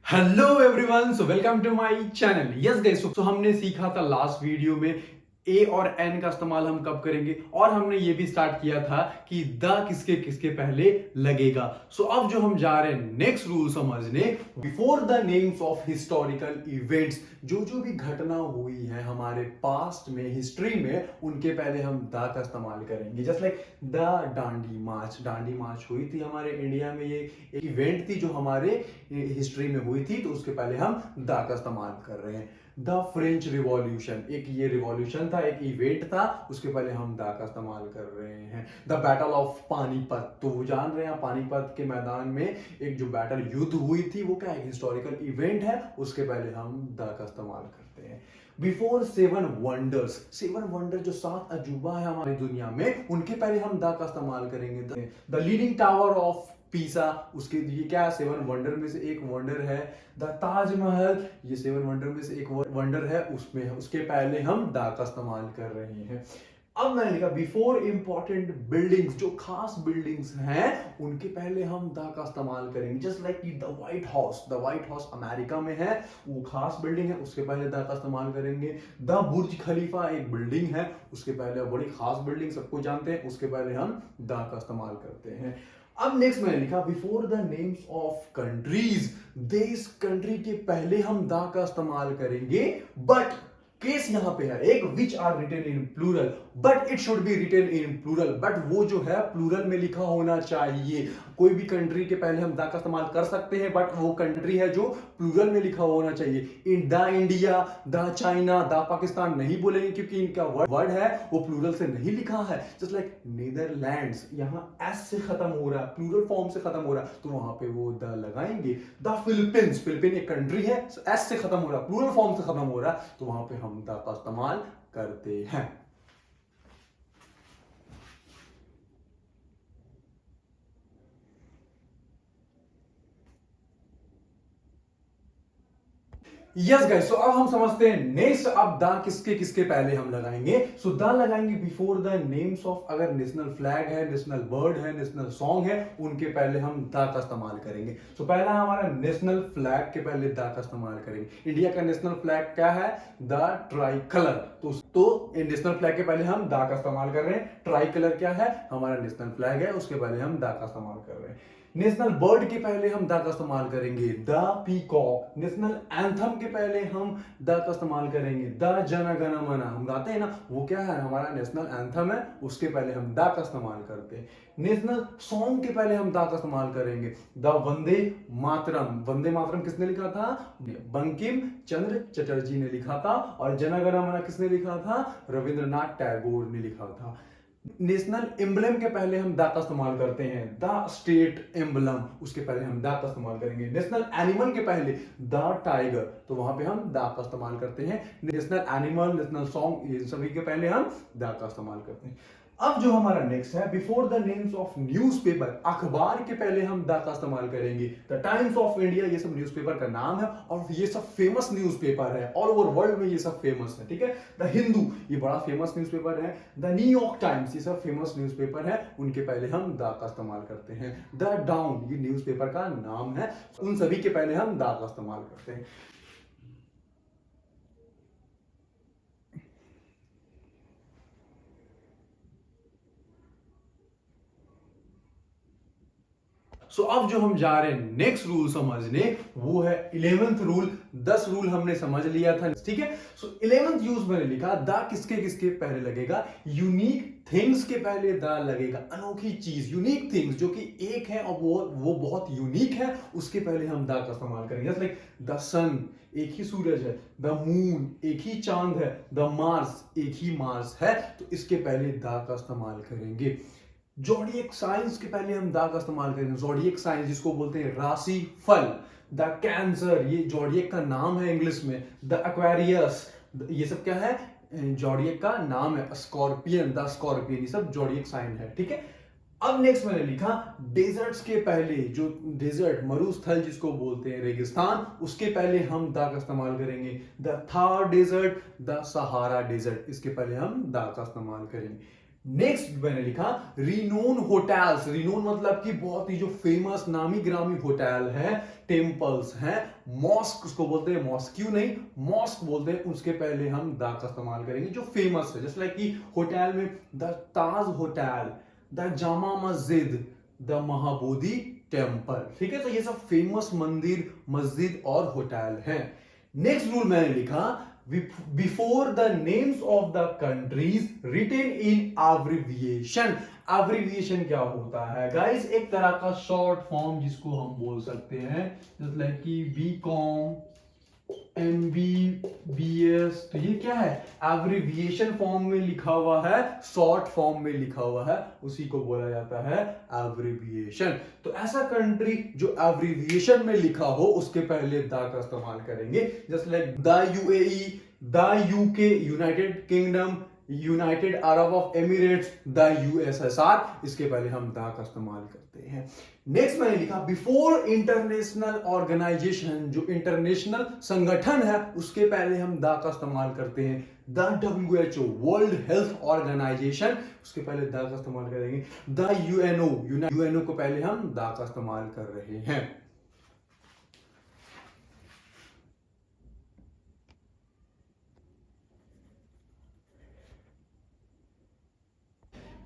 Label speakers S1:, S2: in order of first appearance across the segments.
S1: Hello everyone, so welcome to my channel. Yes guys, so हमने सीखा था last video में ए और एन का इस्तेमाल हम कब करेंगे, और हमने ये भी स्टार्ट किया था कि द किसके किसके पहले लगेगा। सो अब जो हम जा रहे हैं नेक्स्ट रूल समझने, before the names of historical events, जो जो भी घटना हुई है हमारे पास्ट में, हिस्ट्री में, उनके पहले हम द का इस्तेमाल करेंगे। जस्ट लाइक द डांडी मार्च हुई थी हमारे इंडिया में, ये एक इवेंट थी जो हमारे हिस्ट्री में हुई थी, तो उसके पहले हम द का इस्तेमाल कर रहे हैं। द फ्रेंच रिवॉल्यूशन, एक ये रिवॉल्यूशन था, एक इवेंट था, उसके पहले हम द का इस्तेमाल कर रहे हैं। द बैटल ऑफ पानीपत, तो वो जान रहे हैं पानीपत के मैदान में एक जो बैटल युद्ध हुई थी, वो क्या है, हिस्टोरिकल इवेंट है, उसके पहले हम द का इस्तेमाल करते हैं। बिफोर सेवन वंडर जो 7 अजूबा है हमारी दुनिया में, उनके पहले हम द का इस्तेमाल करेंगे। The leaning tower of Pisa, उसके ये क्या 7 वंडर में से एक वंडर है। द ताजमहल, ये 7 वंडर में से एक वंडर है, उसमें उसके पहले हम दा का इस्तेमाल कर रहे हैं। अब मैंने लिखा बिफोर इंपॉर्टेंट बिल्डिंग्स, जो खास बिल्डिंग्स हैं उनके पहले हम दा का इस्तेमाल करेंगे। Just like the white house America में है, वो खास बिल्डिंग है, उसके पहले दा का इस्तेमाल करेंगे। द बुर्ज खलीफा एक बिल्डिंग है, उसके पहले बड़ी खास बिल्डिंग सबको जानते हैं, उसके पहले हम दा का इस्तेमाल करते हैं। अब नेक्स्ट मैंने लिखा before the names of countries, देश कंट्री के पहले हम द का इस्तेमाल करेंगे। बट केस यहां पे है एक, which are written in plural, but it should be written in plural, but वो जो है प्लूरल में लिखा होना चाहिए। कोई भी कंट्री के पहले हम द का इस्तेमाल कर सकते हैं, बट वो कंट्री है जो प्लूरल में लिखा होना चाहिए। In the India, the China, the Pakistan नहीं बोलेंगे, क्योंकि इनका वर्ड है वो प्लूरल से नहीं लिखा है। जस्ट लाइक नीदरलैंड्स, यहां एस से खत्म हो रहा है, प्लूरल फॉर्म से खत्म हो रहा है, तो वहां पे वो द लगाएंगे। द फिलीपींस एक कंट्री है, एस से खत्म हो रहा है, प्लूरल फॉर्म से खत्म हो रहा है, तो वहां पे हम द का इस्तेमाल करते हैं। यस गाइस, सो अब हम समझते हैं नेक्स्ट, अब द किसके किसके पहले हम लगाएंगे। सो द लगाएंगे बिफोर द नेम्स ऑफ, अगर नेशनल फ्लैग है, नेशनल बर्ड है, नेशनल सॉन्ग है, उनके पहले हम द का इस्तेमाल करेंगे। सो पहला हमारा नेशनल फ्लैग के पहले द का इस्तेमाल करेंगे। इंडिया का नेशनल फ्लैग क्या है, द ट्राई कलर, तो नेशनल फ्लैग के पहले हम द का इस्तेमाल कर रहे हैं। ट्राई कलर क्या है, हमारा नेशनल फ्लैग है, उसके पहले हम द का इस्तेमाल कर रहे हैं। नेशनल बर्ड के पहले हम द का इस्तेमाल करेंगे, द पीकॉक। नेशनल एंथम के पहले हम द का इस्तेमाल करेंगे, द जन गण मन, हम गाते हैं ना, वो क्या है, हमारा नेशनल एंथम है, उसके पहले हम द का इस्तेमाल करते हैं। नेशनल सॉन्ग के पहले हम द का इस्तेमाल करेंगे, द वंदे मातरम। वंदे मातरम किसने लिखा था, बंकिम चंद्र चटर्जी ने लिखा था, और जन गण मन किसने लिखा था, रविंद्रनाथ टैगोर ने लिखा था। नेशनल एम्बलम के पहले हम द का इस्तेमाल करते हैं, द स्टेट एम्बलम, उसके पहले हम द का इस्तेमाल करेंगे। नेशनल एनिमल के पहले द टाइगर, तो वहां पे हम द का इस्तेमाल करते हैं। नेशनल एनिमल, नेशनल सॉन्ग, ये सभी के पहले हम द का इस्तेमाल करते हैं। अब जो हमारा नेक्स्ट है, before the names of newspaper, अखबार के पहले हम द का इस्तेमाल करेंगे। द टाइम्स ऑफ इंडिया, ये सब न्यूज़पेपर का नाम है, और ये सब फेमस न्यूज़पेपर है, ऑल ओवर वर्ल्ड में ये सब फेमस है, ठीक है। द हिंदू, ये बड़ा फेमस न्यूज़पेपर है। द न्यूयॉर्क टाइम्स, ये सब फेमस न्यूज़पेपर है, उनके पहले हम द का इस्तेमाल करते हैं। द डाउन, ये न्यूज़पेपर का नाम है, उन सभी के पहले हम द का इस्तेमाल करते हैं। अब जो हम जा रहे हैं नेक्स्ट रूल समझने, वो है 11th रूल। 10 रूल हमने समझ लिया था, ठीक है। 11th यूज मैंने लिखा, द किसके किसके पहले लगेगा, यूनिक थिंग्स के पहले द लगेगा। अनोखी चीज, यूनिक थिंग्स, जो कि एक है और वो बहुत यूनिक है, उसके पहले हम द का इस्तेमाल करेंगे। जैसे लाइक द सन, एक ही सूरज है, द मून, एक ही चांद है, द मार्स, एक ही मार्स है, तो इसके पहले द का इस्तेमाल करेंगे। जोडियक साइंस के पहले हम दा का इस्तेमाल करेंगे। जोडियक साइंस जिसको बोलते हैं राशि फल। द कैंसर, ये जोडियक का नाम है इंग्लिश में। द एक्वेरियस, ये सब क्या है, जोडियक का नाम है। स्कॉर्पियन, द स्कॉर्पियन, ये सब जोडियक साइन है, ठीक है। अब नेक्स्ट मैंने लिखा डेजर्ट्स के पहले, जो डेजर्ट मरुस्थल जिसको बोलते हैं, रेगिस्तान, उसके पहले हम दा का इस्तेमाल करेंगे। The Thar desert, the Sahara desert, इसके पहले हम दा का इस्तेमाल करेंगे। नेक्स्ट मैंने लिखा रिनोन होटल्स। रिनोन मतलब कि बहुत ही जो फेमस नामी ग्रामी होटल है, टेम्पल्स हैं, मॉस्क उसको बोलते हैं, मॉस्क क्यों नहीं, मॉस्क बोलते हैं, उसके पहले हम द का इस्तेमाल करेंगे जो फेमस है। जैसे लाइक कि होटल में the Taj hotel, the Jama Masjid, the Mahabodhi temple, ठीक है। तो ये सब फेमस मंदिर, मस्जिद और होटल हैं। नेक्स्ट रूल मैंने लिखा before the names of the countries written in abbreviation. Abbreviation क्या होता है गाइस? एक तरह का शॉर्ट फॉर्म जिसको हम बोल सकते हैं, जैसे लाइक कि बी कॉम, MBBS। तो ये क्या है? एब्रिविएशन फॉर्म में लिखा हुआ है, शॉर्ट फॉर्म में लिखा हुआ है, उसी को बोला जाता है एब्रिविएशन। तो ऐसा कंट्री जो एब्रिविएशन में लिखा हो उसके पहले द का इस्तेमाल करेंगे, जैसे like the UAE, the UK, United kingdom, United Arab of Emirates, the USSR, इसके पहले हम द का इस्तेमाल करते हैं। नेक्स्ट मैंने लिखा बिफोर इंटरनेशनल ऑर्गेनाइजेशन, जो इंटरनेशनल संगठन है उसके पहले हम द का इस्तेमाल करते हैं। The WHO, world health organisation, उसके पहले द का इस्तेमाल करेंगे। द UNO को पहले हम द का इस्तेमाल कर रहे हैं।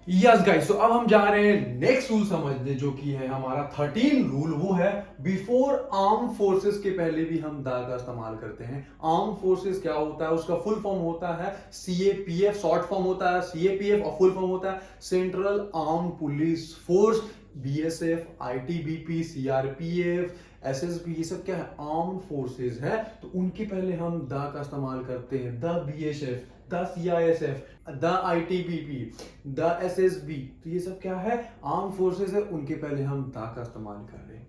S1: यस गाइस, तो अब हम जा रहे हैं नेक्स्ट रूल समझने, जो कि है हमारा 13 रूल। वो है बिफोर आर्म फोर्सेस के पहले भी हम द का इस्तेमाल करते हैं। आर्म फोर्सेस क्या होता है? उसका फुल फॉर्म होता है CAPF, शॉर्ट फॉर्म होता है CAPF, और फुल फॉर्म होता है central arm police force. BSF, ITBP, CRPF, SSB, ये सब क्या है? आर्म फोर्सेस है। तो उनके पहले हम द का इस्तेमाल करते हैं। The BSF, the CISF, the ITBP, the SSB। तो ये सब क्या है? आर्म फोर्सेस है, उनके पहले हम द का इस्तेमाल कर रहे हैं।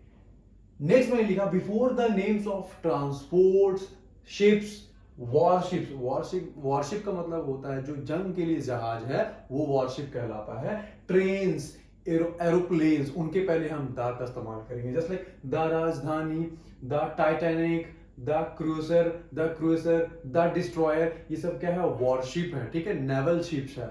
S1: नेक्स्ट मैंने लिखा before the names of transports, ships, warships. Worship का मतलब होता है जो जंग के लिए जहाज है, वो वॉरशिप कहलाता है। ट्रेन्स, एरोप्लेन्स, उनके पहले हम द का इस्तेमाल करेंगे, जैसे लाइक द राजधानी, the Titanic, the cruiser, the destroyer. ये सब क्या है? वॉरशिप है, ठीक है, नेवल शिप्स है।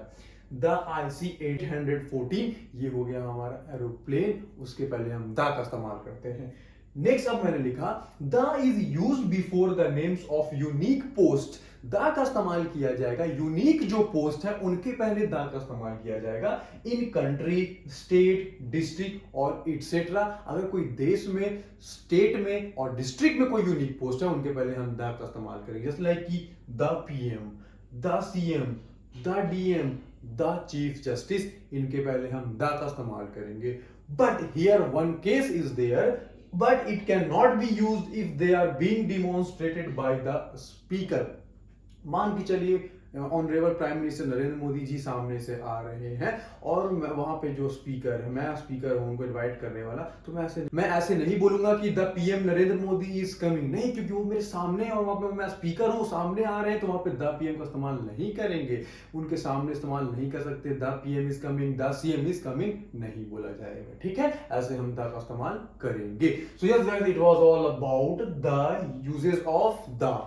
S1: द IC-814, ये हो गया हमारा एरोप्लेन, उसके पहले हम द का इस्तेमाल करते हैं। नेक्स्ट अब मैंने लिखा the is use before the names of unique post. The का इस्तेमाल किया जाएगा, यूनिक जो पोस्ट है उनके पहले द का इस्तेमाल किया जाएगा। इन कंट्री, स्टेट, डिस्ट्रिक्ट और इटसेट्रा। अगर कोई देश में, स्टेट में और डिस्ट्रिक्ट में कोई यूनिक पोस्ट है, उनके पहले हम द का इस्तेमाल करेंगे, जैसे लाइक कि the PM, the CM, the DM, the chief justice, इनके पहले हम द का इस्तेमाल करेंगे। But here one case is there, but it cannot be used if they are being demonstrated by the speaker। मान के चलिए honourable prime minister Narendra Modi ji सामने से आ रहे हैं और वहां पे जो स्पीकर है, मैं स्पीकर हूं, उनको इनवाइट करने वाला, तो मैं ऐसे नहीं बोलूंगा कि the PM Narendra Modi is coming, नहीं, क्योंकि वो मेरे सामने है और वहां पे मैं स्पीकर हूं, सामने आ रहे हैं, तो वहां पे द PM का इस्तेमाल नहीं करेंगे, उनके सामने इस्तेमाल नहीं कर सकते। The PM is coming, the CM is coming नहीं बोला जाएगा, ठीक है, ऐसे हम द का इस्तेमाल करेंगे। So yes guys, it was all about the uses of the.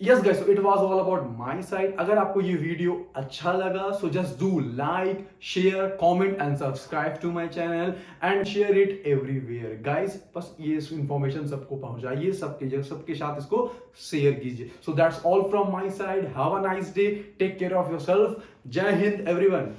S1: Yes guys, it was all about my side. अगर आपको ये वीडियो अच्छा लगा, so just do like, share, comment and subscribe to my channel and share it everywhere guys. बस ये information सबको पहुंचाइए, सबके साथ इसको शेयर कीजिए। So that's all from my side. Have a nice day, take care of yourself. जय Hind everyone.